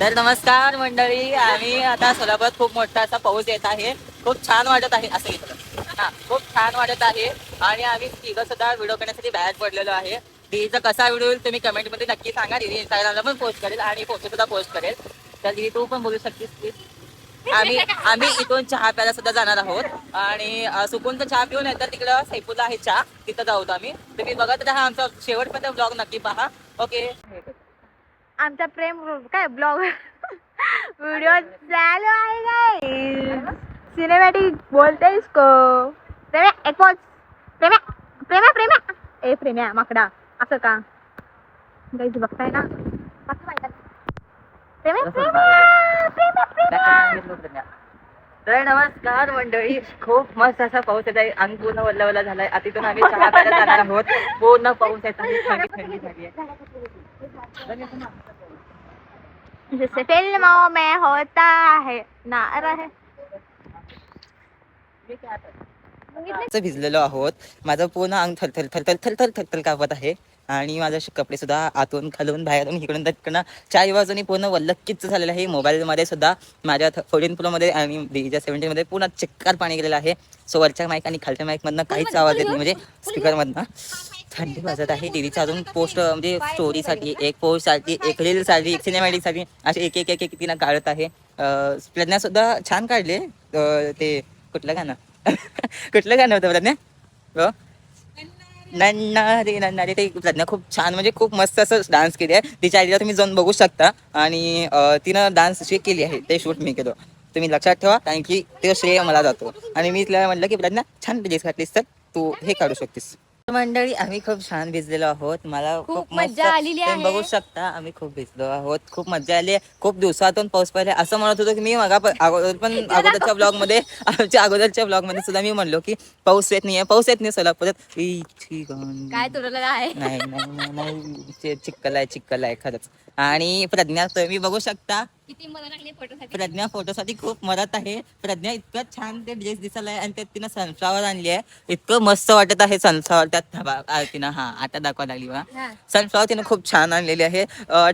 तर नमस्कार मंडळी, आम्ही आता सोलापुरात खूप मोठा असा पाऊस येत आहे. खूप छान वाटत आहे असं इथं. हा, खूप छान वाटत आहे आणि आम्ही तिघं सुद्धा व्हिडिओ करण्यासाठी बाहेर पडलेलो आहे. दीदीचा कसा व्हिडिओ येईल तुम्ही कमेंटमध्ये नक्की सांगा. दीदी इंस्टाग्रामला पण पोस्ट करेल आणि फोटो सुद्धा पोस्ट करेल. तर दीदी तू पण बोलू शकतेस प्लीज. आम्ही आम्ही इथून चहा प्यायला सुद्धा जाणार आहोत आणि सुकूनचा चहा पिऊन येतात तिकडं सैफुल्ला आहे चहा, तिथं जाऊत आम्ही. तुम्ही बघत राहा आमचा शेवटपर्यंत ब्लॉग नक्की पहा. ओके. आमचा प्रेम काय ब्लॉग व्हिडिओ चालू आहे काय सिनेमॅटिक बोलते इसको प्रेम्या एक पॉज प्रेम्या प्रेम्या प्रेम्या ए प्रेम्या माकडा असं का गाईज बघताय ना प्रेम्या प्रेम्या प्रेम्या प्रेम्या तर नमस्कार मंडळी, खूप मस्त असा पाऊस येत आहे. अंग पूर्ण वल्ला वल्ला झालाय. तिथून आम्ही चहा प्यायला जाणार आहोत. पूर्ण पाऊस येत आहे, थंडी थंडी झाली आहे. जैसे फिल्मों में होता है ना रहे भिजलेलो आहोत. माझं पूर्ण अंग थरथर थरथर थरथर थरथर कापत आहे आणि माझे कपडे सुद्धा आतून खालून बाहेरून इकडून तिकडनं चारी बाजूनी पूर्ण वल्लक्कीच झालेलं आहे. मोबाईलमध्ये सुद्धा माझ्या 14 Pro मध्ये आणि दीदीच्या 17 मध्ये पूर्ण चिक्कार पाणी गेलेलं आहे. सो वरच्या माईक आणि खालच्या माईक मधनं काहीच आवाज येत नाही, म्हणजे स्पीकर मधनं थंडी वाजत आहे. दीदीचा अजून पोस्ट म्हणजे स्टोरीसाठी एक पोस्टसाठी एक रीलसाठी एक सिनेमॅटिकसाठी असे एक एक एक एक तिनं काढत आहे. प्रज्ञा सुद्धा छान काढले. ते कुठलं गाणं कुठलं गाणं होतं प्रज्ञा? हो, नन्ना रे ते प्रज्ञा खूप छान म्हणजे खूप मस्त असं डान्स केली आहे. तिच्या आईला तुम्ही जाऊन बघू शकता आणि तिनं डान्स जे केली आहे ते शूट मी केलं. तुम्ही लक्षात ठेवा, कारण की ते श्रेय मला जातो. आणि मी तिला म्हटलं की प्रज्ञा छान ड्रेस घातलीस तर तू हे काढू शकतेस. मंडळी, आम्ही खूप छान भिजलेलो आहोत. मला खूप मजा आलेली तुम्ही बघू आहे. शकता आम्ही खूप भिजलो आहोत. खूप मजा आली. खूप दिवसातून पाऊस पडला असं म्हणत होतो की मी अगोदरच्या ब्लॉग मध्ये आमच्या अगोदरच्या ब्लॉग मध्ये सुद्धा मी म्हणलो की पाऊस येत नाहीये, पाऊस येत नाही सोलापुरात. काय तुरलेलं आहे नाही नाही नाही, चिक्कल आहे चिक्कल आहे खरंच. आणि प्रज्ञा तुम्ही बघू शकता किती मला लागले फोटोसाठी. प्रज्ञा फोटोसाठी खूप मदत आहे. प्रज्ञा इतकं छान ते ड्रेस दिसायला आहे आणि त्यात तिनं सनफ्लावर आणली आहे. इतकं मस्त वाटत आहे सनफ्लावर त्यात. तिनं हा आता दाखवा लागली बघा. सनफ्लावर तिनं खूप छान आणलेली आहे.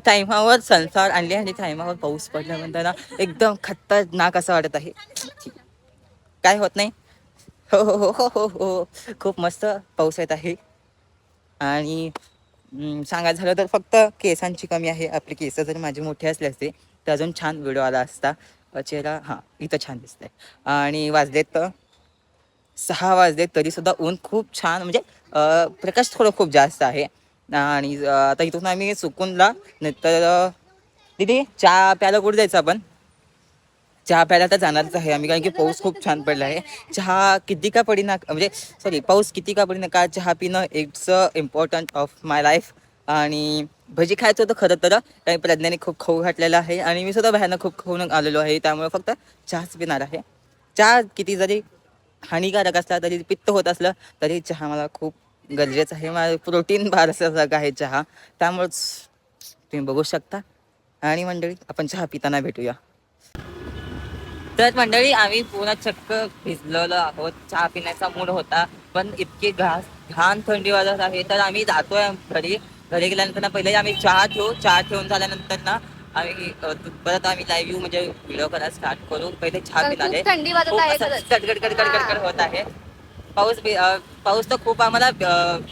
टायमावर सनफ्लावर आणली आणि टायमावर पाऊस पडल्यानंतर ना एकदम खतरनाक असं वाटत आहे. काय होत नाही. हो हो हो हो हो हो, खूप मस्त पाऊस येत आहे. आणि सांगायचं झालं तर फक्त केसांची कमी आहे. आपले केस जर माझे मोठे असले असते तर अजून छान व्हिडिओ आला असता. चेहरा हां इथं छान दिसतंय. आणि वाजलेत 6 वाजले तरी सुद्धा ऊन खूप छान म्हणजे प्रकाश थोडं खूप जास्त आहे. आणि आता इथून आम्ही सुकूनला नंतर दीदी चहा प्यायला कुठे जायचं आपण? चहा प्यायला तर जाणारच आहे आम्ही, कारण की पाऊस खूप छान पडला आहे. चहा किती का पडीना म्हणजे सॉरी पाऊस किती का पडीना का चहा पिणं it's important of my life. आणि भजी खायचं होतं खरं तर, काही प्रज्ञाने खूप खाऊ घातलेलं आहे आणि मी सुद्धा बाहेरनं खूप खाऊन आलेलो आहे. त्यामुळे फक्त चहाच पिणार आहे. चहा किती जरी हानिकारक असला तरी पित्त होत असलं तरी चहा मला खूप गरजेचं आहे. मला प्रोटीन बार असं आहे चहा, त्यामुळंच तुम्ही बघू शकता. आणि मंडळी आपण चहा पिताना भेटूया. तर मंडळी आम्ही पूर्ण चक्क भिजलेलो आहोत. चहा पिण्याचा मूड होता पण इतकी घाण थंडी वाजत आहे. तर आम्ही जातोय घरी. घरी गेल्यानंतर ना पहिले आम्ही चहा ठेवून झाल्यानंतर ना आम्ही परत आम्ही लाईव्ह येऊ म्हणजे व्हिडिओ करायला स्टार्ट करू. पहिले चहा पिणारे. थंडी वाजत आहे खरंच. कडकड होत आहे. पाऊस तर खूप आम्हाला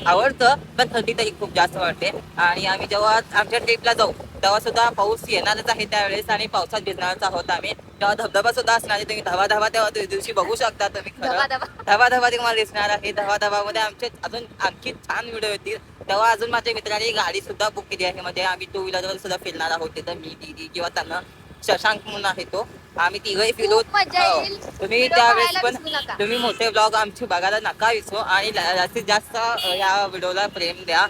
आवडतं पण थंडी तरी खूप जास्त वाटते. आणि आम्ही जेव्हा आमच्या ट्रिपला जाऊ तेव्हा सुद्धा पाऊस येणारच आहे त्यावेळेस आणि पावसात भिजणारच आहोत आम्ही. तेव्हा धबधबा सुद्धा असणार आहे. तुम्ही धबा तेव्हा दिवशी बघू शकता तुम्ही. खरं धबा तुम्हाला दिसणार आहे. धबामध्ये आमचे अजून आणखी छान व्हिडिओ येतील. तेव्हा अजून माझ्या मित्रांनी गाडी सुद्धा बुक केली आहे. म्हणजे आम्ही 2 व्हीलरवर सुद्धा फिरणार आहोत तिथं. मी दीदी किंवा त्यांना शशांक म्हणून आहे तो. आम्ही तिघही फिरू. तुम्ही त्यावेळेस पण तुम्ही मोठे ब्लॉग आमचे बघायला नका विसरू आणि जास्तीत जास्त या व्हिडिओला प्रेम द्या.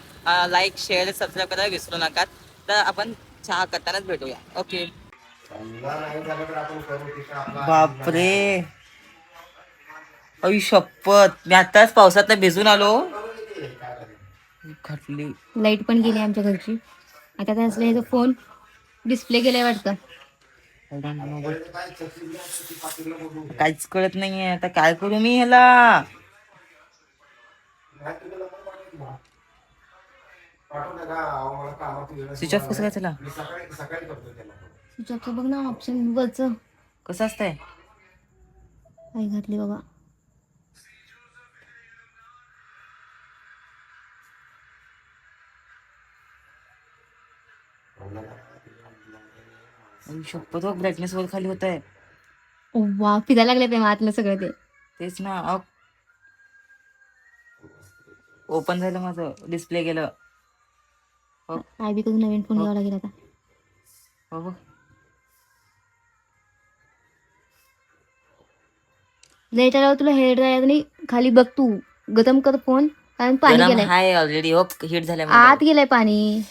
लाईक शेअर सबस्क्राईब करायला विसरू नका. तर आपण चहा करतानाच भेटूया. ओके. बापरे, आई शपथ, मी आताच पावसात भिजून आलो. खटली लाईट पण गेली आमच्या घरची. आता त्याचा फोन डिस्प्ले गेलाय वाटतं. काहीच कळत नाहीये आता काय करू मी ह्याला. स्विच ऑफ कसं काय त्याला? स्विचअपचं बघ ना ऑप्शन वरचं. कसं असतंय? आई घातली बाबा. शपथ ब्राईटनेस वर खाली होत आहे. वा फिरायला लागले ते आतलं सगळं ते. तेच ना. ओपन झालं माझं, डिस्प्ले गेलं. आय बी करून नवीन फोन घ्यावा लागेल आता. हो. लाईट आल्यावर तुला हेड ड्रायर आणि खाली बघ तू गरम कर फोन, कारण पाणी गरम गेलंय हाय ऑलरेडी. हिट झालंय आत, गेलंय पाणी.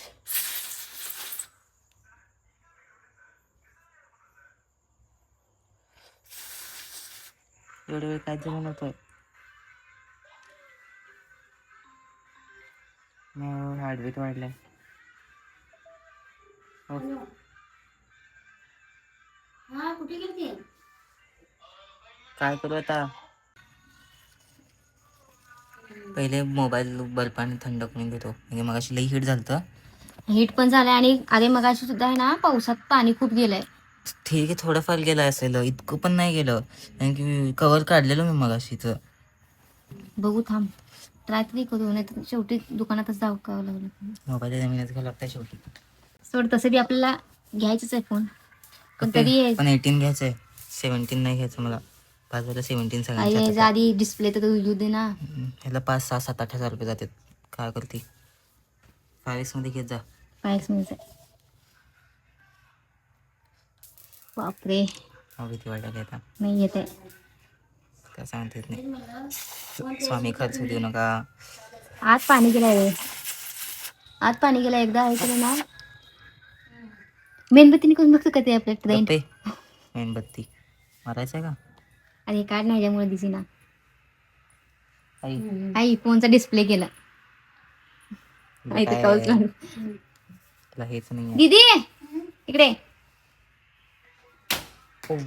एवढं वेळ काय झालं नव्हतं. हार्टबीट वाढलाय. कुठे गेलती? काय करू आता? पहिले मोबाईल बर्फाने थंड करून घेतो, म्हणजे मग अशी लई हीट झालं. हीट पण झालंय आणि अरे मगाशी सुद्धा आहे ना पावसात पाणी खूप गेलंय. ठीक आहे, थोडंफार गेलं असेल, इतकं पण नाही गेलं. कारण की कवर काढलेलं मी मगाशीच. बघू थांब, ट्राय तरी करू, नाही तर शेवटी दुकानातच जावं लागलं. मोबाईल जमिनीत घ्यायला लागतं शेवटी. सोड, तसं बी आपल्याला घ्यायचंच आहे फोन, पण तरी पण 18 घ्यायचंय, 17 नाही घ्यायचं मला. बाजूला 17 सगळ्यांच्या आधी डिस्प्ले तर येऊ दे ना. ह्याला 5, 6, 7, 8 हजार रुपये जातात. काय करते? 5 मध्ये घेत जा. 5 मिनिट. बापरे, भीती वाटायला आता. नाही येते. काय सांगता येत नाही. स्वामी खर्च देऊ नका. आत पाणी गेलंय रे, आत पाणी गेलं. एकदा ऐकलं ना, मेणबत्तीने करून बघतो का ते आपल्या ट्रेन. मेणबत्ती मारायचं आहे का? अरे काढ ना, याच्यामुळे दिसी ना. आई आई फोनचा डिस्प्ले गेला. तुला हेच नाही. दीदी इकडे.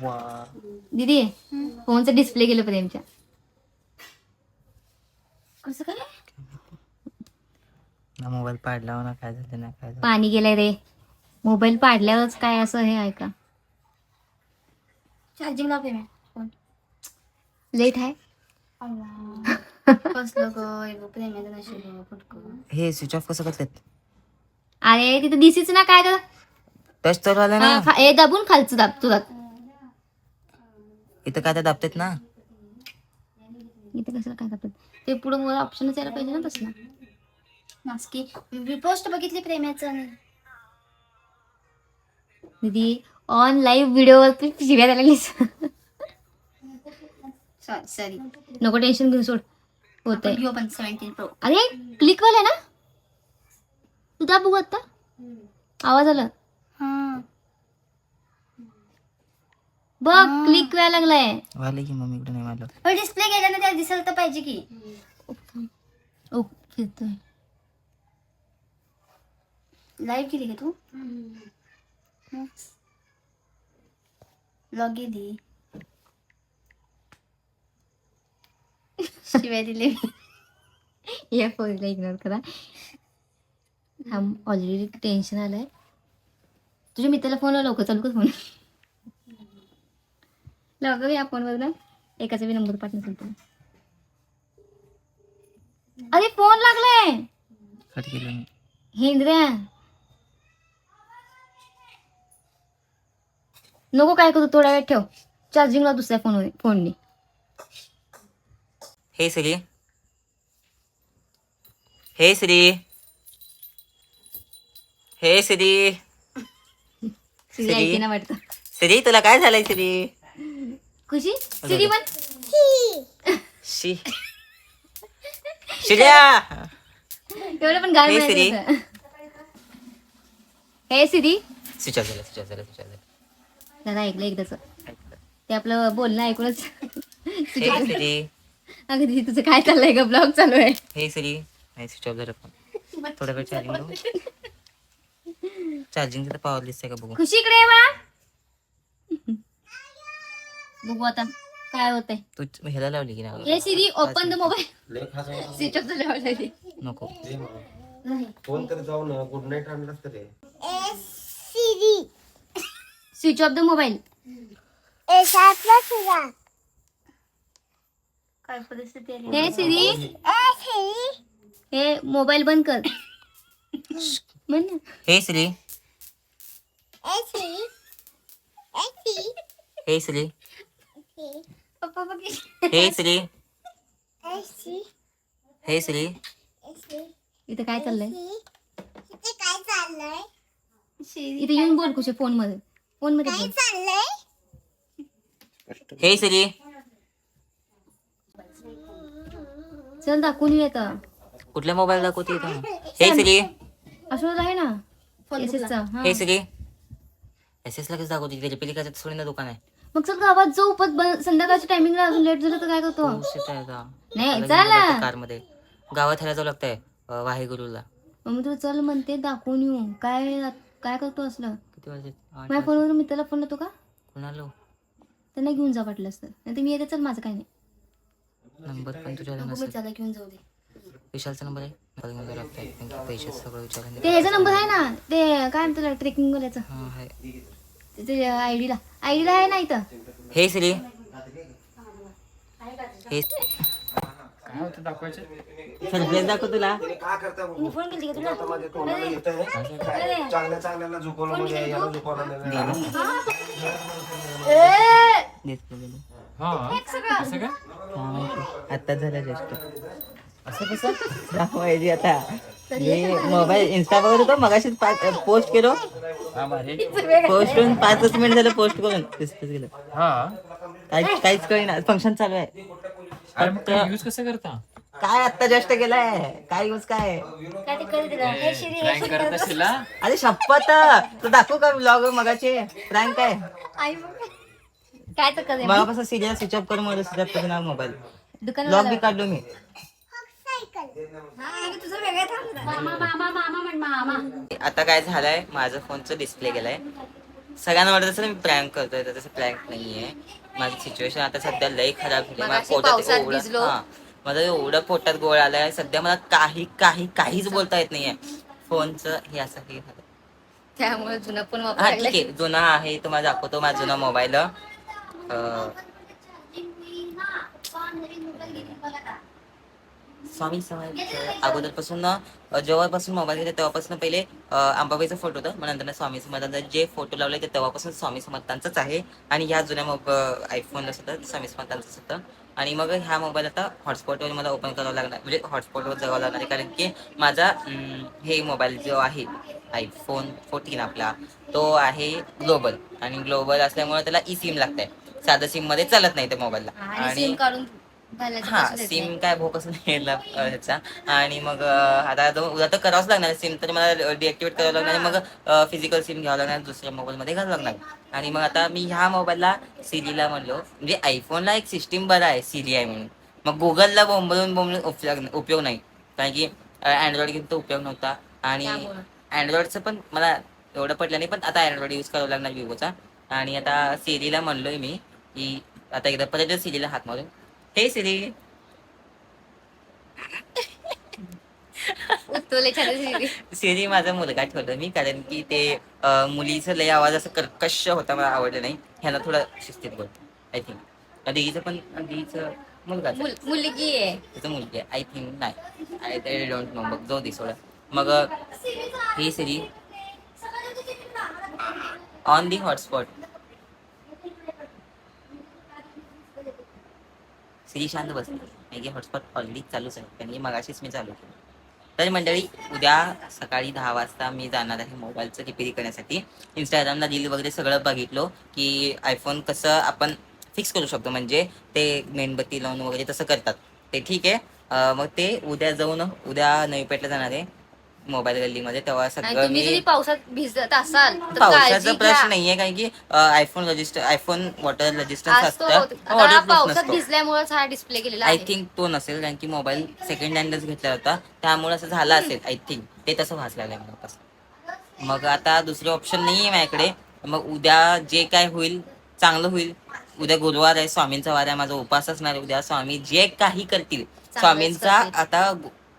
वा. दीदी फोनचा डिस्प्ले गेला प्रेमच्या. कसं काय? ना मोबाईल पाडला ना, काय झालं ना, काय झालं. पाणी गेलंय रे. मोबाईल पाडल्यावरच काय असं हे आहे का? चार्जिंग लाव फोन. लेट आहे. हे स्विच ऑफ कसं करतात? अरे तिथं दिसीच ना काय कर. टच तर आलं ना. हे दाबून खालचं दाब तुला. इथं काय तर दाबतात ना. इथे कसं काय करतात ते, पुढे मला ऑप्शनच यायला पाहिजे ना तसं. मास्की पोस्ट बघितली प्रेमाचं. दीदी ऑन लाईव्ह व्हिडिओवर तू शिव्या द्यायला लागलीस. सॉरी नको टेन्शन घेऊ, सोड. होतंय. घेऊ पण 17 Pro. अरे क्लिक वाला ना तू, दाब बघू आता. आवाज आला. बघ क्लिक व्हायला लागलाय. वाले की मम्मीकडे नाही वाला. डिस्प्ले गेला ना, त्या दिसायला तर पाहिजे की. ओके लाईव्ह केली का तू? लॉग गेली. शिवाय दिले. या फोनला इग्नोर करा. ऑलरेडी टेन्शन आलंय. तुझ्या मित्राला फोन लवकर चालू कर फोन. लवकर या फोनवर ना, एकाचा बी नंबर पाठ नसेल. अरे फोन लागलाय. कट केलं मी. हेंद्र्या नको काय करू, थोडा वेळ ठेव. चार्जिंगला दुसऱ्या फोनने. हे श्री, हे श्री, हे श्री. श्री ना वाटतं. श्री तुला काय झालंय श्री? खुशी श्री पण शी श्रीया. एवढं पण गाय हे श्री. हे श्री. स्विच ऑफ झालं. दादा ऐकलं एकदाच, ते आपलं बोलणं ऐकूनच. हे श्री. अगं दीदी तुझं काय चाललंय का, ब्लॉग चालू आहे. हे श्री. नाही स्विच ऑफ झालं पण. थोडा वेळ चार्जिंग चार्जिंग पॉवर दिसतंय का बघू. खुशी इकडे ये बा. बघू आता काय होतंय. तू ह्याला लावली की ना. Hey Siri open the mobile. Switch off झालं ऑलरेडी. नको. फोन तर जाऊ ना, गुड नाईट आणलास तरी. Switch off the mobile. काय परिस्थिती आहे? हे सिरी, हे मोबाईल बंद कर. म्हण ना. हे श्री, हे श्री, पप्पा बघ. हे श्री, हे श्री. इथं काय चाललंय? इथे येऊन बोल कुठे फोन मध्ये बोल. हे श्री. चल दाखवून येतं. कुठल्या मोबाईल दाखवते इथं? हे श्री, असं आहे ना एसएसचा. हे श्री. एसएस लगेच दाखवते त्याची पिलिकाचं थोडी ना दुकान आहे. मग चल गावात जाऊ. पण संध्याकाळच्या टायमिंगला अजून लेट झालं तर काय करतो? नाही चला. कार मध्ये गावात ह्याला जावं लागतंय वाहेगुरुला. मग तू चल म्हणते दाखवून येऊ. काय काय करतो असलं? किती वाजले? माझ्या फोनवर मित्राला फोन लावतो का? कुणाला त्यांना घेऊन जा वाटलं असतं. नाही मी येते. चल माझं काय नाही. नंबर पण तुझ्याला नको, मी नसेल. चालला घेऊन जाऊ दे. विशालचा नंबर आहे बघायला लागतंय. पैसे सगळं विचारायला. ते ह्याचा नंबर आहे ना, ते काय म्हणतो ट्रेकिंग वाल्याचा. हा आहे. ते आयडीला आहे ना इथं. हे श्री. हे काय होतं दाखवायचं? सरप्राईज दाखव तुला. मी फोन केली का तुला? चांगल्या चांगल्याला झुकवलं म्हणजे याला झुकवलं नाही. हा असं का? आता झालं जस्ट. असं कसं दाखवायची आता? मी मोबाईल इंस्टावर होतो मगाशीच पोस्ट केलो. हा भारी. पोस्ट करून 5 मिनिट झालं पोस्ट करून दिसतच गेलं. हा काहीच कळेना. फंक्शन चालू आहे. अरे मग काय यूज कसं करता? काय आता जस्ट केलाय. काय यूज काय? काय ते कधी दिलं? हे शिरी प्रँक करत असेल ना? अरे शपथ तू दाखवू का ब्लॉग मगाचे प्रँक काय? आई बाबा. काय तर करे मगापासून सिरियल स्विच ऑफ करून मला स्विच ऑफ करून मोबाईल दुकान ब्लॉग बी काढलो मी. तुझं वेगळं मामा. आता काय झालंय माझं फोनचं डिस्प्ले गेलाय. सगळ्यांना वाटत असेल मी प्रँक करतोय तर तसं प्रँक नाहीये. माझी सिच्युएशन आता सध्या लई खराब झाली. माझ्या पोटात माझं एवढं पोटात गोळ आलाय सध्या. मला काहीच बोलता येत नाहीये. फोनचं हे असं हे झालं. त्यामुळे जुनं पण हा ठीक आहे जुना आहे तुम्हाला दाखवतो माझा जुना मोबाईल. स्वामी समर्थ अगोदरपासून जेव्हापासून मोबाईल घेतला तेव्हापासून पहिले अंबाबाईचा फोटो होता. मग नंतर स्वामी समर्थांचा जे फोटो लावले ते तेव्हापासून स्वामी समर्थांचाच आहे. आणि ह्या जुन्या आयफोनला सुद्धा स्वामी समर्थांचंच होतं. आणि मग ह्या मोबाईल आता हॉटस्पॉटवर मला ओपन करावं लागणार म्हणजे हॉटस्पॉटवर जावं लागणार आहे. कारण की माझा हे मोबाईल जो आहे आयफोन 14 आपला तो आहे ग्लोबल. आणि ग्लोबल असल्यामुळे त्याला ई सिम लागतंय. साधं सिम मध्ये चालत नाही त्या मोबाईलला. आणि काढून हा सिम काय भोकच नाही ह्याचा. आणि मग आता उद्या तर करावंच लागणार सिम. तर मला डिएक्टिवेट करावं लागणार. मग फिजिकल सिम घ्यावं लागणार. दुसऱ्या मोबाईल मध्ये घालावं लागणार. आणि मग आता मी ह्या मोबाईलला सिरीला म्हणलो म्हणजे आयफोनला एक सिस्टीम बरं आहे सिरी आहे म्हणून. मग गुगलला बोंबलून उपयोग नाही. कारण की अँड्रॉइड घेऊन तो उपयोग नव्हता. आणि अँड्रॉइडचं पण मला एवढं पडलं नाही. पण आता अँड्रॉइड यूज करावं लागणार विवोचा. आणि आता सिरीला म्हणलोय मी की आता एकदा परत सिरीला हात मारून हे सिरी. सिरी माझा मुलगा ठेवलं मी. कारण की ते मुलीचं लय आवाज असं कर्कश होता मला आवडलं नाही. ह्याला थोडं शिस्तीत बोल. आय थिंक दीदीचं पण दीदीचं मुलगा मुलगी आहे. त्याचं मुलगी आहे आय थिंक. नाही आय डोंट नो. मग जाऊ दे सोडा. मग हे सिरी ऑन दी हॉटस्पॉट. सिरी शांत बसली. नाही हॉटस्पॉट ऑलरेडी चालूच आहे. कारण मगाशीच मी चालू केलं. तर मंडळी उद्या सकाळी 10 वाजता मी जाणार आहे मोबाईलचं रिपेअर करण्यासाठी. इंस्टाग्रामला रील वगैरे सगळं बघितलो की आयफोन कसं आपण फिक्स करू शकतो. म्हणजे ते मेणबत्ती लावून वगैरे तसं करतात ते ठीक आहे. मग ते उद्या जाऊन उद्या नवी पेठला जाणार आहे मोबाईल गल्लीमध्ये. तेव्हा सगळं मी पावसात भिजत असाल पावसाचा प्रश्न नाहीये. कारण की आयफोन वॉटर रेजिस्टन्स असतं. पावसात भिजल्यामुळे हा डिस्प्ले केलेला आय थिंक तो नसेल. कारण की मोबाईल सेकंड हँडच घेतला होता त्यामुळे असं झालं असेल आय थिंक. ते तसं भासलेलं आहे मला. मग आता दुसरे ऑप्शन नाहीये माझ्याकडे. मग उद्या जे काय होईल चांगलं होईल. उद्या गुरुवार आहे स्वामींचा वार आहे. माझा उपास असणार आहे उद्या. स्वामी जे काही करतील स्वामींचा आता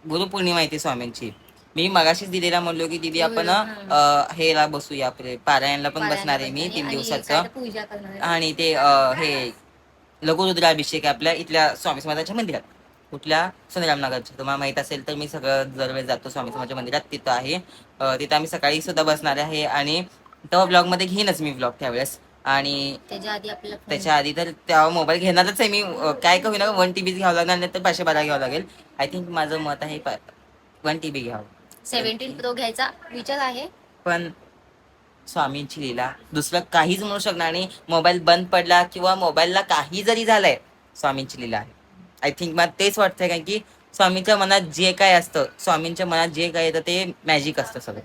गुरुपौर्णिमा येते स्वामींची. मी मगाशीच दिदीला म्हणलो की दीदी आपण हेला बसूया आपले पारायणला पण बसणार आहे मी 3 दिवसाचं. पूजा करणार आणि ते हे लघुरुद्राभिषेक आहे आपल्या इथल्या स्वामी समाजाच्या मंदिरात, कुठल्या संग्रामनगरच्या. तुम्हाला माहित असेल तर मी सगळं दरवेळेस जातो स्वामी समाजाच्या मंदिरात, तिथं आहे. तिथं आम्ही सकाळी सुद्धा बसणार आहे आणि तेव्हा ब्लॉग मध्ये घेईनच मी ब्लॉग त्यावेळेस. आणि त्याच्या आधी तर तेव्हा मोबाईल घेणारच आहे मी. काय का होईना 1 TB घ्यावं लागणार, नाही तर 512 घ्यावं लागेल. आय थिंक माझं मत आहे 1 TB घ्यावं. 17 प्रो घ्यायचा विचार आहे. पण स्वामींची लीला, दुसरं काहीच म्हणू शकणार नाही. मोबाईल बंद पडला किंवा मोबाईलला काही जरी झालंय, स्वामींची लीला आहे. आय थिंक मला तेच वाटतंय, कारण की स्वामींच्या मनात जे काय असतं, स्वामींच्या मनात जे काय येतं ते मॅजिक असतं सगळं.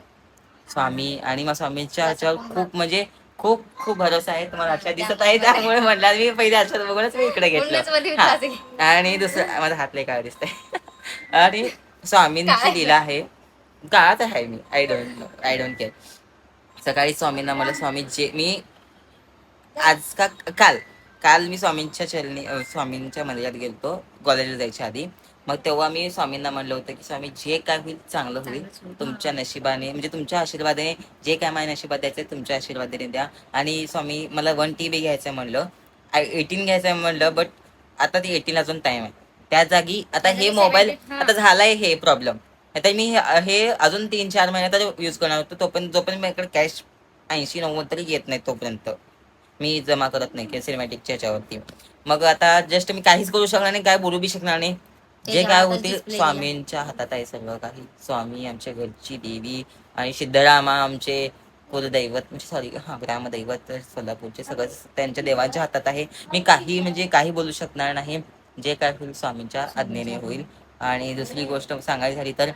स्वामी आणि मग स्वामींच्या ह्याच्यावर खूप म्हणजे खूप खूप भरोसा आहे. तुम्हाला लक्षात दिसत आहे, त्यामुळे म्हटलं मी पहिले अक्षर बघूनच मी इकडे घेतलं. आणि दुसरं माझा हात लय काळा दिसतंय. आणि स्वामींची लीला आहे, काळात आहे मी. I don't care. सकाळी स्वामींना मला स्वामी जे मी आज का काल मी स्वामींच्या स्वामींच्या मंदिरात गेलतो कॉलेजला जायच्या आधी. मग तेव्हा मी स्वामींना म्हणलं होतं की स्वामी जे काय होईल चांगलं होईल, तुमच्या नशिबाने म्हणजे तुमच्या आशीर्वादाने जे काय माझ्या नशिबात द्यायचं तुमच्या आशीर्वादाने द्या. आणि स्वामी मला 1 TB घ्यायचं म्हणलं, 18 घ्यायचं म्हणलं, बट आता ती 18 अजून टाइम आहे. त्या जागी आता हे मोबाईल आता झालाय हे प्रॉब्लेम. आता मी हे अजून 3-4 महिन्यात यूज करणार होतो. जोपर्यंत माझ्याकडे कॅश 80-90 तरी येत नाही तोपर्यंत मी जमा करत नाही सिनेमॅटिकच्या ह्याच्यावरती. मग आता जस्ट मी काहीच करू शकणार नाही, काय बोलू बी शकणार नाही. जे काय होते स्वामींच्या हातात आहे सर्व काही. स्वामी आमच्या घरची देवी आणि सिद्धरामा आमचे कुलदैवत म्हणजे सॉरी ग्रामदैवत सोलापूरचे, सगळं त्यांच्या देवांच्या हातात आहे. मी काही बोलू शकणार नाही. जे काय होईल स्वामींच्या आज्ञेने होईल. आणि दुसरी गोष्ट सांगायची झाली तर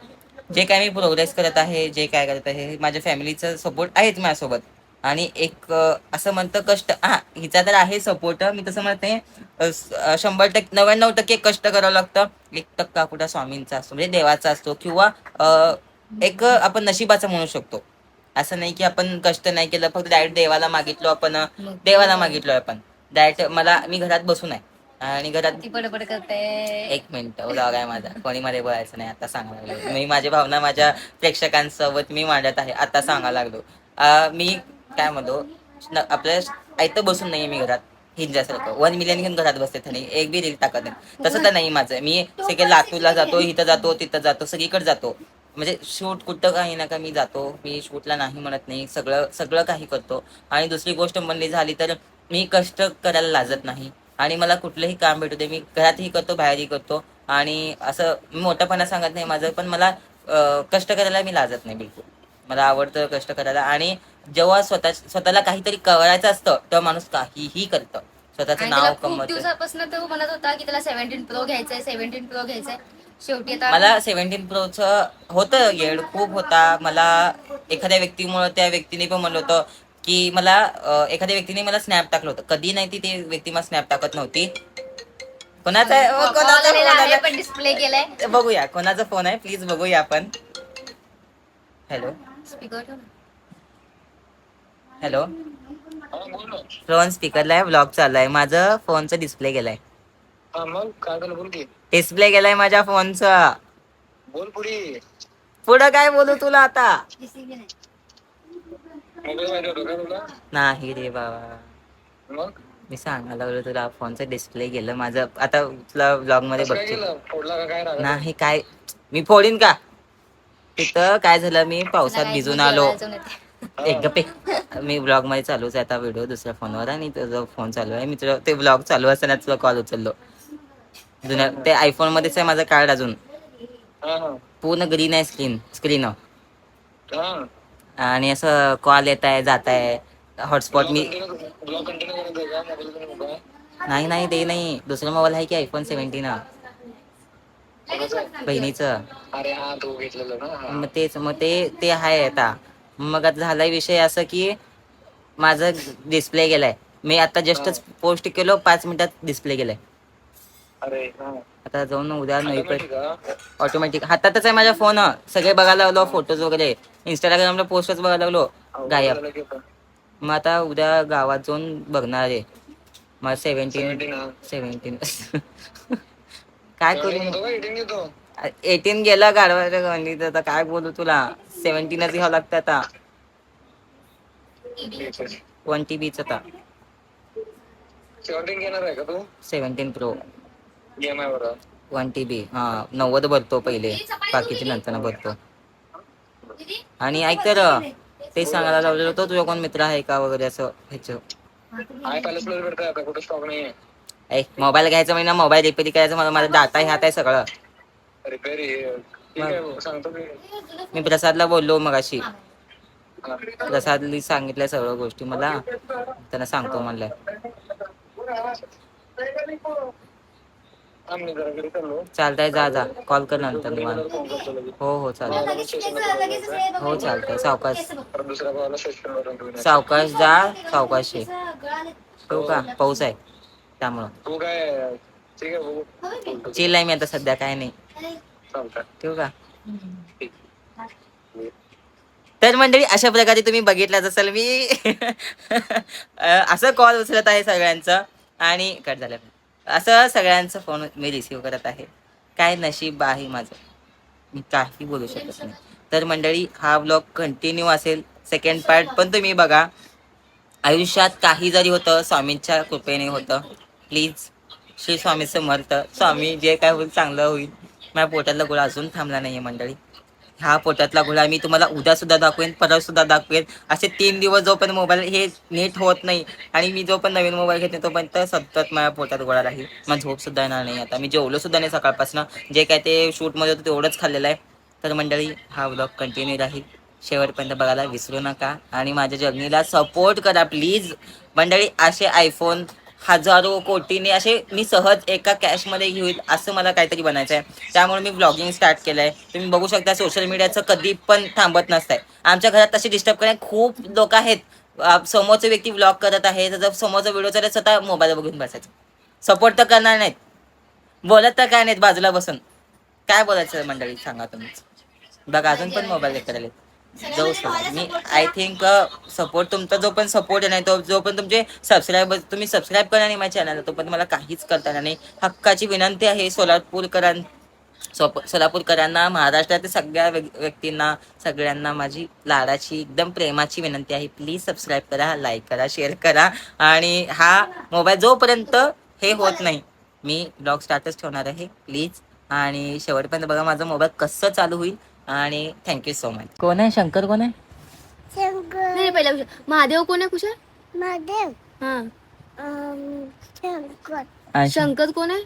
जे काय मी प्रोग्रेस करत आहे, जे काय करत आहे, माझ्या फॅमिलीचा सपोर्ट आहेच माझ्यासोबत. आणि एक असं म्हणतं कष्ट, हिचा तर आहे सपोर्ट. मी तसं म्हणते 100% 99% कष्ट करावं लागतं. 1% कुठं स्वामींचा असतो म्हणजे देवाचा असतो, किंवा एक आपण नशिबाचा म्हणू शकतो. असं नाही की आपण कष्ट नाही केलं, फक्त डायरेक्ट देवाला मागितलो आपण आपण डायरेक्ट. मी घरात बसून आहे आणि घरात बडबड करते. एक मिनिट व्लॉग आहे माझा, कोणी मध्ये बोलायचं नाही आता सांगायला लागलो. मी माझी भावना माझ्या प्रेक्षकांसोबत मी मांडत आहे आता सांगायला लागलो. मी काय म्हणतो, आपल्या आयतं बसून नाहीये मी घरात हिंजासारखं 1 मिलियन घेऊन घरात बसते नाही, एक बी रील टाकत नाही. तसं तर नाही माझं. मी सगळे लातूरला जातो, इथं जातो, तिथं जातो, सगळीकडे जातो. म्हणजे शूट कुठं काही ना का मी जातो. मी शूटला नाही म्हणत नाही, सगळं काही करतो. आणि दुसरी गोष्ट म्हणली झाली तर मी कष्ट करायला लाजत नाही. आणि मला कुठलंही काम भेटू दे, मी घरातही करतो, बाहेरही करतो. आणि असं मी मोठेपणा सांगत नाही माझं, पण मला कष्ट करायला मी लाजत नाही बिलकुल. मला आवडतं कष्ट करायला. आणि जेव्हा स्वतःला काहीतरी करायचं असतं तेव्हा माणूस काहीही करतं, स्वतःचं नाव कमवतं. दिवसापासून तो म्हणत होता की त्याला 17 प्रो घ्यायचंय, 17 प्रो घ्यायचंय. शेवटी आता मला 17 प्रोचं होतं येड खूप होता मला. एखाद्या व्यक्तीमुळे त्या व्यक्तीने पण म्हणलं होतं की मला एखाद्या व्यक्तीने मला स्नॅप टाकलं होतं. कधी नाही ती व्यक्ती मला स्नॅप टाकत नव्हती. कोणाचा पण डिस्प्ले केलाय. बघूया कोणाचा फोन आहे, प्लीज बघूया आपण. हॅलो हॅलो, फोन स्पीकरला आहे, ब्लॉग चालू आहे. माझं फोनचा डिस्प्ले गेलाय. डिस्प्ले गेलाय माझ्या फोनचा. बोल पुढे. पुढं काय बोलू तुला आता. नाही रे बाबा, मी सांगायला लागलो तुला फोनचं डिस्प्ले गेलं माझं. आता तुला ब्लॉग मध्ये बघतो. नाही काय मी फोडीन का. तिथं काय झालं, मी पावसात भिजून आलो. एक गप्पे. मी ब्लॉग मध्ये चालूच आहे आता व्हिडिओ दुसऱ्या फोनवर, आणि तुझा फोन चालू आहे. मी तुला ते ब्लॉग चालू असताना तुला कॉल उचललो. जुन्या ते आयफोन मध्येच आहे माझं कार्ड अजून. पूर्ण ग्रीन आहे स्क्रीन. आणि असं कॉल येत आहे जात आहे. हॉटस्पॉट मी नाही ते नाही, दुसरा मोबाईल आहे की आयफोन 17 बहिणीचं. मग ते आहे आता. मग आता झालाय विषय असं की माझं डिस्प्ले गेलाय. मी आता जस्टच पोस्ट केलो, 5 मिनिटात डिस्प्ले गेलाय. आता जाऊन उद्या ऑटोमॅटिक हातातच आहे माझ्या फोन. सगळे बघायला लागलो फोटोज वगैरे, इंस्टाग्रामला पोस्टच बघायला लागलो, गायब. मग आता उद्या गावात जाऊन बघणार आहे. मग 17 काय करू. 18 गेला गाडवाच्या गणित, आता काय बोलू तुला. 17च घ्यावं लागतं आता. 1 TBच आता. 17 घेणार आहे का तू? 17 Pro EMI वर 1 TB. हा 90 भरतो पहिले, बाकीचे नंतर भरतो. आणि ऐक तर, ते सांगायला लावलेलं होतं तुझा कोण मित्र आहे का वगैरे असं ह्याचं. आहे पॅलेस प्लस भेटतोय आता, कुठं स्टॉक नाहीये. मोबाईल घ्यायचा म्हणजे मोबाईल रिपेअर करायचं, मला माझा डाटा ह्यात आहे सगळं. रिपेअर ठीक आहे, सांगतो मी. मी प्रसादला बोललो मगाशी. हा. प्रसादनी सांगितल्या सगळ्या गोष्टी मला, त्यांना सांगतो म्हणलंय. थांब मी जरा घरी चाललो. चालतंय, जा कॉल कर नंतर निवांत. फोन करतो लगेच. हो चालतंय. हो चालतंय, सावकाश परत दुसऱ्या कॉलला सेशन वरून सावकाश जा, सावकाश ये. ठेवू का, पाऊस आहे त्यामुळं. तू काय ठीक आहे बघू. चिल आहे मी आता सध्या, काय नाही. चालतंय. ठेवू का. तर मंडळी अशा प्रकारे तुम्ही बघितलाच असेल मी असं कॉल उचलत आहे सगळ्यांचं आणि कट झालं. असं सगळ्यांचा फोन मी रिसीव्ह करत आहे. काय नशीब आहे माझं, मी काही बोलू शकत नाही. तर मंडळी हा ब्लॉग कंटिन्यू असेल, सेकंड पार्ट पण तुम्ही बघा. आयुष्यात काही जरी होतं स्वामींच्या कृपेने होतं. प्लीज श्री स्वामी समर्थ, स्वामी जे काय होईल चांगलं होईल. माझ्या पोटातला गोळा अजून थांबला नाहीये मंडळी. हा पोटातला गोळा मी तुम्हाला उद्या सुद्धा दाखवेन, परवा सुद्धा दाखवेन. असे 3 दिवस जोपर्यंत मोबाईल हे नीट होत नाही आणि मी जो पण नवीन मोबाईल घेते तोपर्यंत सतत माझ्या पोटात गोळा राहील. मला झोप सुद्धा येणार नाही. आता मी जेवलो सुद्धा नाही सकाळपासून, जे काय ते शूटमध्ये होतं तेवढंच खाल्लेलं आहे. तर मंडळी हा ब्लॉग कंटिन्यू राहील, शेवटपर्यंत बघायला विसरू नका आणि माझ्या जर्नीला सपोर्ट करा प्लीज. मंडळी असे आयफोन हजारो कोटीने असे मी सहज एका कॅशमध्ये घेईल असं मला काहीतरी बनायचं आहे. त्यामुळे मी ब्लॉगिंग स्टार्ट केलं आहे. तुम्ही बघू शकता सोशल मीडियाचं कधी पण थांबत नसतंय. आमच्या घरात तसे डिस्टर्ब करणारे खूप लोक आहेत. समोरचे व्यक्ती ब्लॉग करत आहे, तर जर समोरचा व्हिडिओ चालत स्वतः मोबाईल बघून बसायचं. सपोर्ट तर करणार नाहीत, बोलत तर काय नाहीत बाजूला बसून. काय बोलायचं मंडळी सांगा तुम्हीच. बघा अजून पण मोबाईल करायला जाऊ शकतो मी. आय थिंक सपोर्ट तुमचा जो पण सपोर्ट आहे नाही तो जो पण तुमचे सबस्क्रायबर तुम्ही सबस्क्राईब करा नाही माझ्या चॅनलला, तो पण मला काहीच करता येणार नाही. हक्काची विनंती आहे सोलापूरकरांना, महाराष्ट्रातील सगळ्या व्यक्तींना, सगळ्यांना माझी लाडाची एकदम प्रेमाची विनंती आहे. प्लीज सबस्क्राईब करा, लाईक करा, शेअर करा. आणि हा मोबाईल जोपर्यंत हे होत नाही मी ब्लॉग स्टार्टच ठेवणार आहे प्लीज. आणि शेवटपर्यंत बघा माझा मोबाईल कसं चालू होईल. आणि थँक्यू सो मच. कोण आहे शंकर, कोण आहे? नाही पहिला विषय. महादेव कोण आहे कुशल? महादेव हा. शंकर शंकर कोण आहे?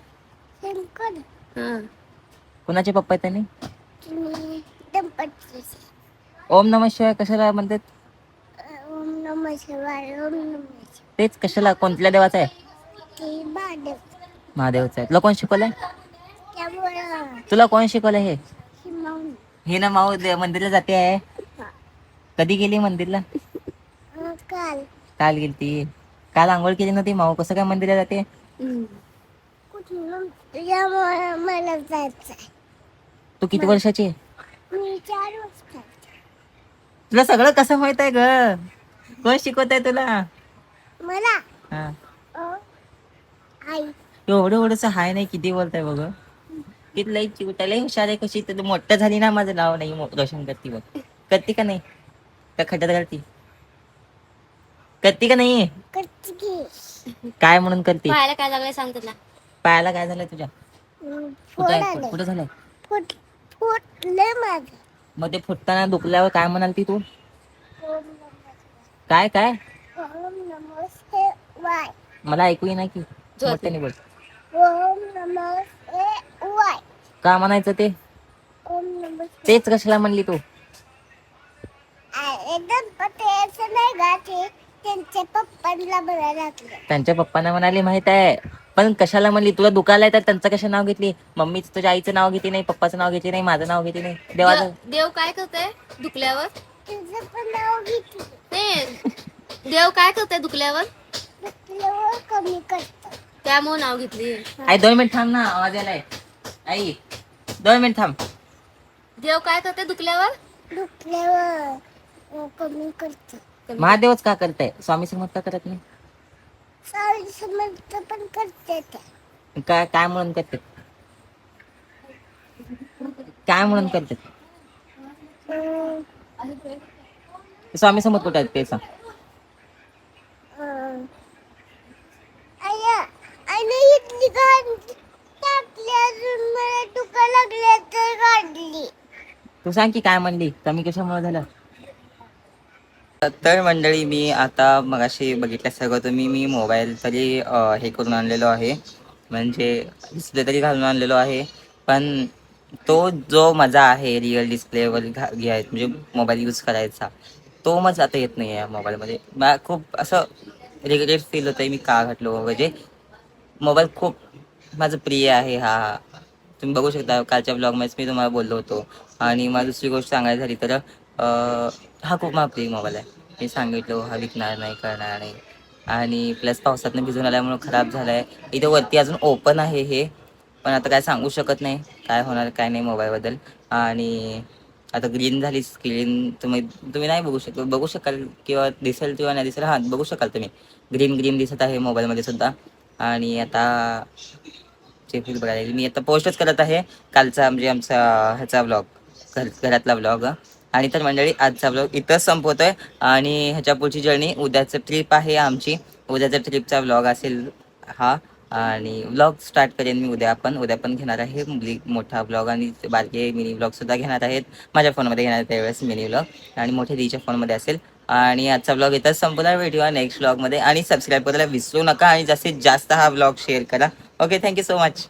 शंकर हा. कुणाचे पप्पा आहेत त्यांनी? दंपती. ओम नमः शिवाय कशाला म्हणतात? ओम नमः शिवाय. ओम नमः शिवाय. तेच कशाला, कोणत्या देवाचा आहे? ते महादेव. महादेवचा आहे. तुला कोण शिकवलंय? त्यामुळं तुला कोण शिकवलंय हे? शिमावून हे ना माऊ मंदिरला जाते आहे. कधी गेली मंदिरला? काल काल गेलती. काल आंघोळ केली नव्हती माऊ, कसं काय मंदिरला जाते? कुठून त्यामुळे मला जायचंय. तू किती वर्षाची आहे? मी 4 वाजता. तुला सगळं कसं माहित आहे ग? कोण शिकवत आहे तुला? मला हा आई एवढं एवढंच हाय नाही, किती बोलताय बघ. किती लई चिवटायला हुशार आहे. कशी तर मोठं झाली ना, माझं नाव नाही रोशन करती. बघ करती का नाही? का खड्ड्यात घालती? करती का नाही? कच्ची काय म्हणून करते? पाहायला काय लागलंय सांग तुला. पायाला काय झालंय तुझ्या? फोड आले. कुठं झालंय? फुटले माझं. मग ते फुटताना दुखल्यावर काय म्हणाल ती तू? ओम नमः काय काय? ओम नमः शिवाय. मला ऐकू येईना की, मोठ्याने बोल. ओम नमः शिवाय. का म्हणायचं ते? ओम नमः शिवाय. तेच कशाला म्हणली तू? गणपती असं नाही गाते, त्यांच्या पप्पांना बघायला लागलं. त्यांच्या पप्पांना म्हणाली माहित आहे, पण कशाला म्हणली? तुला दुखायलाय तर त्यांचं कशा नाव घेतली? मम्मीच तुझ्या आईचं नाव घेतली नाही, पप्पाचं नाव घेतली नाही, माझं नाव घेतली नाही, देवाचं. देव काय करतोय दुखल्यावर? तुझं पण नाव घेतलं. ते देव काय करतोय दुखल्यावर? दुखल्यावर कमी करतं. त्यामुळे नाव घेतली. आई 2 मिनिट थांब ना, आवाज यायलाय. आई 2 मिनिट थांब. देव काय करतोय दुखल्यावर? दुखल्यावर कमी करतं. महादेवच का करताय? स्वामी समर्थ का करत नाही? सावली समर्थ पण करते त्या. काय काय म्हणून करते? काय म्हणून करतात? स्वामी समोर कुठे आहेत ते सांग. तू सांग की काय म्हणली, कमी कशामुळे झालं? तर मंडळी मी आता मगाशी बघितलं सगळं तुम्ही, मी मोबाईल तरी हे करून आणलेलो आहे, म्हणजे डिस्प्ले तरी घालून आणलेलो आहे, पण तो जो मजा आहे रिअल डिस्प्लेवर घ्यायचा म्हणजे मोबाईल यूज करायचा, तो मजा आता येत नाही आहे मोबाईलमध्ये. मला खूप असं रिग्रेट फील होतं आहे मी का घातलो, म्हणजे मोबाईल खूप माझं प्रिय आहे. हा तुम्ही बघू शकता कालच्या ब्लॉगमध्येच मी तुम्हाला बोललो होतो. आणि मला दुसरी गोष्ट सांगायची झाली तर हा खूप माझा प्रिय मोबाईल आहे. मी सांगितलो हा विकणार नाही, करणार नाही. आणि प्लस पावसातनं भिजून आल्यामुळं खराब झाला आहे. इथे वरती अजून ओपन आहे हे, पण आता काय सांगू शकत नाही काय होणार काय नाही मोबाईलबद्दल. आणि आता ग्रीन झाली स्क्रीन, तुम्ही नाही बघू शकाल किंवा दिसेल किंवा नाही दिसेल, हां बघू शकाल तुम्ही, ग्रीन ग्रीन दिसत आहे मोबाईलमध्ये सुद्धा. आणि आता फील बघायला मी आता पोस्टच करत आहे कालचा म्हणजे आमचा ह्याचा ब्लॉग, घरातला ब्लॉग. आणि तर मंडळी आजचा ब्लॉग इथंच संपवतोय. आणि ह्याच्या पुढची जर्नी उद्याचं ट्रिप आहे आमची, उद्याचा ट्रिपचा ब्लॉग असेल हा. आणि ब्लॉग स्टार्ट करेन मी उद्या पण घेणार आहे मोठा ब्लॉग, आणि बारके मिनी ब्लॉग सुद्धा घेणार आहेत माझ्या फोनमध्ये, घेणार त्यावेळेस मिनी ब्लॉग, आणि मोठे दीच्या फोनमध्ये असेल. आणि आजचा ब्लॉग इथंच संपवणार, भेटूया नेक्स्ट ब्लॉगमध्ये. आणि सबस्क्राईब करायला विसरू नका, आणि जास्तीत जास्त हा ब्लॉग शेअर करा. Okay, thank you so much.